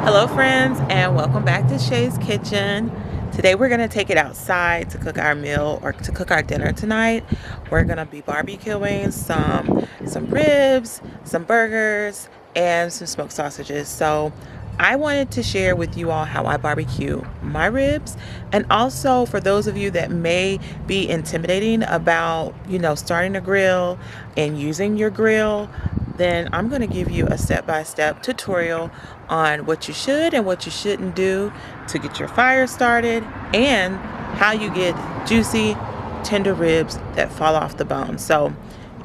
Hello friends, and welcome back to Shay's Kitchen. Today we're going to take it outside to cook our meal, or to cook our dinner tonight. We're going to be barbecuing some ribs, some burgers, and some smoked sausages. So I wanted to share with you all how I barbecue my ribs, and also for those of you that may be intimidating about, starting a grill and using your grill, then I'm going to give you a step-by-step tutorial on what you should and what you shouldn't do to get your fire started, and how you get juicy, tender ribs that fall off the bone. So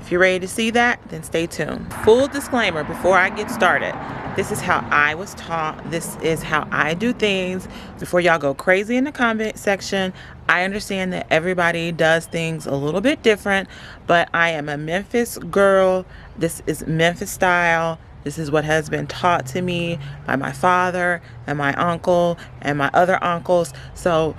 if you're ready to see that, then stay tuned. Full disclaimer before I get started. This is how I was taught. This is how I do things. Before y'all go crazy in the comment section, I understand that everybody does things a little bit different, but I am a Memphis girl. This is Memphis style. This is what has been taught to me by my father and my uncle and my other uncles. So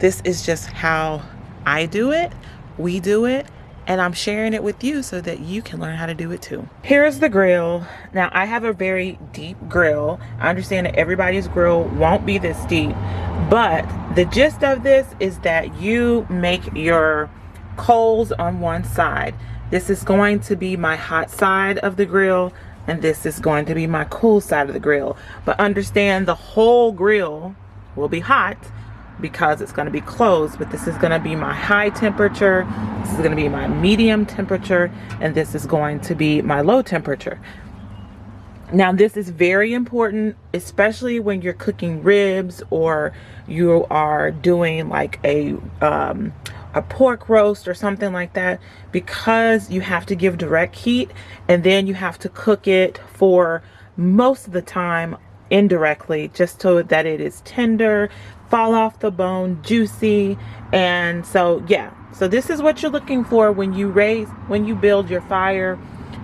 this is just how I do it. We do it. And I'm sharing it with you so that you can learn how to do it too. Here's the grill. Now I have a very deep grill. I understand that everybody's grill won't be this deep, but the gist of this is that you make your coals on one side. This is going to be my hot side of the grill, and this is going to be my cool side of the grill. But understand the whole grill will be hot because it's going to be closed, but this is going to be my high temperature, this is going to be my medium temperature, and this is going to be my low temperature. Now this is very important, especially when you're cooking ribs or you are doing like a pork roast or something like that, because you have to give direct heat and then you have to cook it for most of the time indirectly, just so that it is tender, fall off the bone, juicy. And so yeah, so this is what you're looking for when you build your fire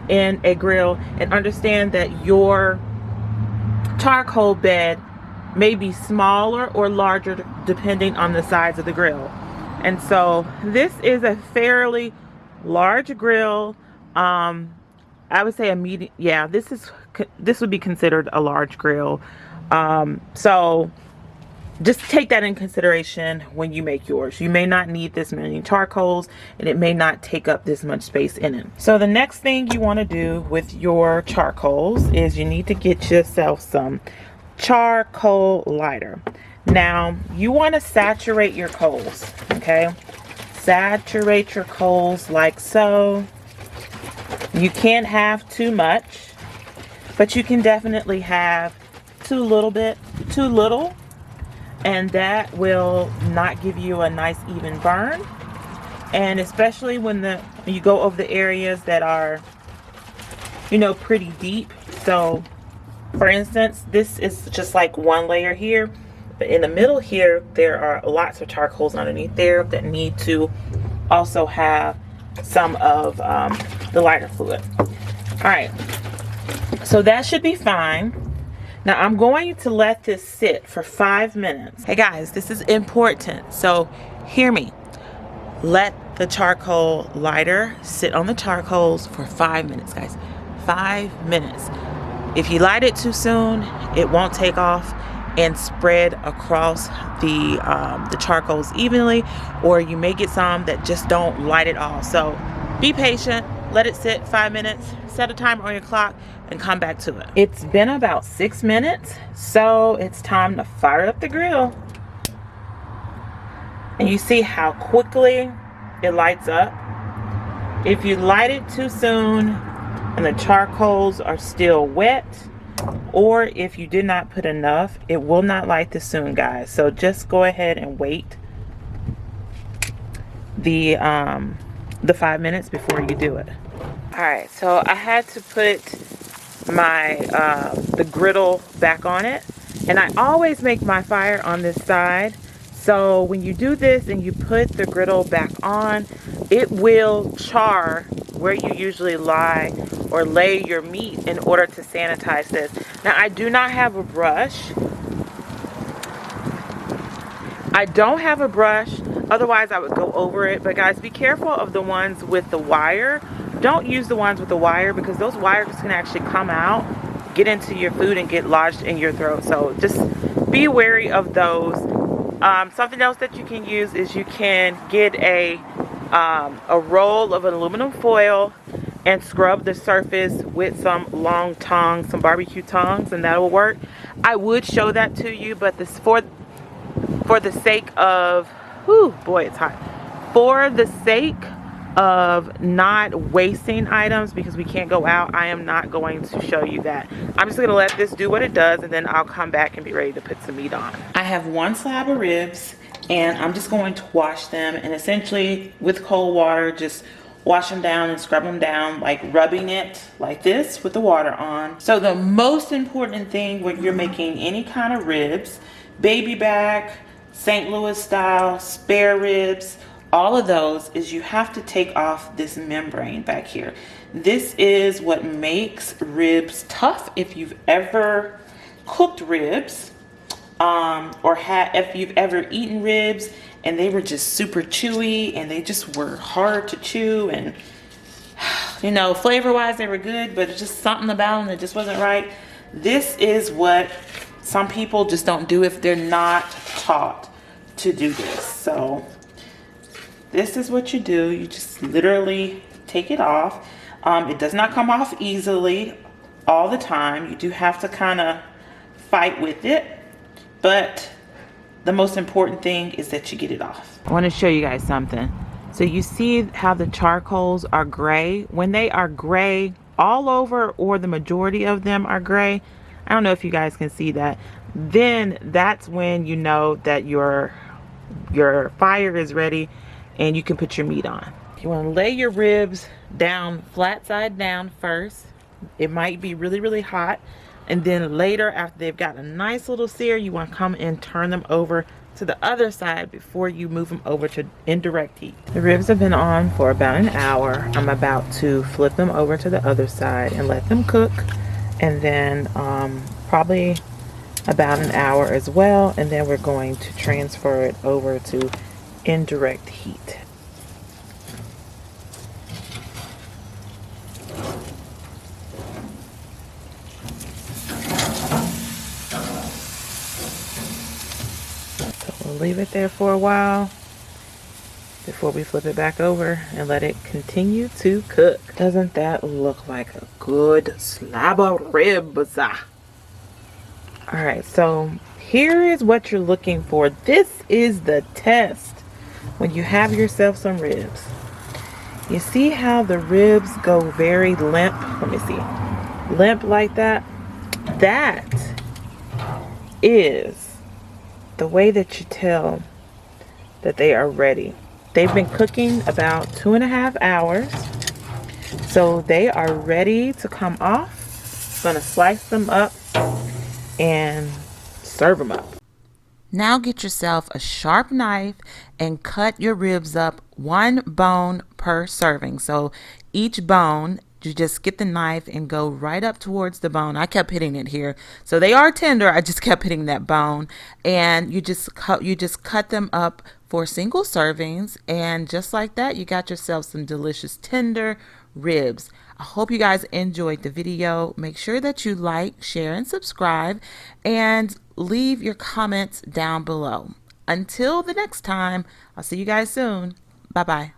in a grill. And understand that your charcoal bed may be smaller or larger depending on the size of the grill. And so this is a fairly large grill. I would say a medium. Yeah, this would be considered a large grill. So just take that in consideration when you make yours. You may not need this many charcoals, and it may not take up this much space in it. So the next thing you want to do with your charcoals is you need to get yourself some charcoal lighter. Now you want to saturate your coals, okay? Saturate your coals like so. You can't have too much, but you can definitely have too little, and that will not give you a nice even burn. And especially when you go over the areas that are, pretty deep. So for instance, this is just like one layer here, but in the middle here there are lots of charcoals underneath there that need to also have some of the lighter fluid. All right, so that should be fine. Now I'm going to let this sit for 5 minutes. Hey guys, this is important, so hear me. Let the charcoal lighter sit on the charcoals for 5 minutes, guys. 5 minutes. If you light it too soon, it won't take off and spread across the charcoals evenly, or you may get some that just don't light at all. So be patient, let it sit 5 minutes, set a timer on your clock, and come back to it. It's been about 6 minutes, so it's time to fire up the grill. And you see how quickly it lights up. If you light it too soon and the charcoals are still wet, or if you did not put enough, it will not light this soon, guys. So just go ahead and wait the 5 minutes before you do it. All right, so I had to put my the griddle back on it, and I always make my fire on this side. So when you do this and you put the griddle back on, it will char where you usually lie or lay your meat in order to sanitize this. Now I do not have a brush. I don't have a brush, otherwise I would go over it. But guys, be careful of the ones with the wire. Don't use the ones with the wire, because those wires can actually come out, get into your food and get lodged in your throat. So just be wary of those. Something else that you can use is you can get a roll of aluminum foil and scrub the surface with some long tongs, some barbecue tongs, and that will work. I would show that to you, but this for the sake of, whew, boy, it's hot. For the sake of not wasting items, because we can't go out, I am not going to show you that. I'm just going to let this do what it does, and then I'll come back and be ready to put some meat on. I have one slab of ribs, and I'm just going to wash them, and essentially with cold water, just wash them down and scrub them down, like rubbing it like this with the water on. So the most important thing when you're making any kind of ribs, baby back, St. Louis style, spare ribs, all of those, is you have to take off this membrane back here. This is what makes ribs tough. If you've ever cooked ribs, if you've ever eaten ribs and they were just super chewy and they just were hard to chew, and you know, flavor wise they were good, but it's just something about them that just wasn't right. This is what some people just don't do if they're not taught to do this. So this is what you do. You just literally take it off. It does not come off easily all the time. You do have to kind of fight with it, but the most important thing is that you get it off. I want to show you guys something. So you see how the charcoals are gray? When they are gray all over, or the majority of them are gray, I don't know if you guys can see that, then that's when you know that your fire is ready and you can put your meat on. You want to lay your ribs down flat side down first. It might be really, really hot. And then later, after they've got a nice little sear, you want to come and turn them over to the other side before you move them over to indirect heat. The ribs have been on for about an hour. I'm about to flip them over to the other side and let them cook. And then probably about an hour as well. And then we're going to transfer it over to indirect heat. We'll leave it there for a while before we flip it back over and let it continue to cook. Doesn't that look like a good slab of ribs? Alright, so here is what you're looking for. This is the test when you have yourself some ribs. You see how the ribs go very limp? Let me see. Limp like that? That is the way that you tell that they are ready. They've been cooking about 2.5 hours, so they are ready to come off. I'm gonna slice them up and serve them up. Now get yourself a sharp knife and cut your ribs up 1 bone per serving. So each bone, you just get the knife and go right up towards the bone. I kept hitting it here. So they are tender. I just kept hitting that bone. And you just cut them up for single servings. And just like that, you got yourself some delicious tender ribs. I hope you guys enjoyed the video. Make sure that you like, share, and subscribe. And leave your comments down below. Until the next time, I'll see you guys soon. Bye-bye.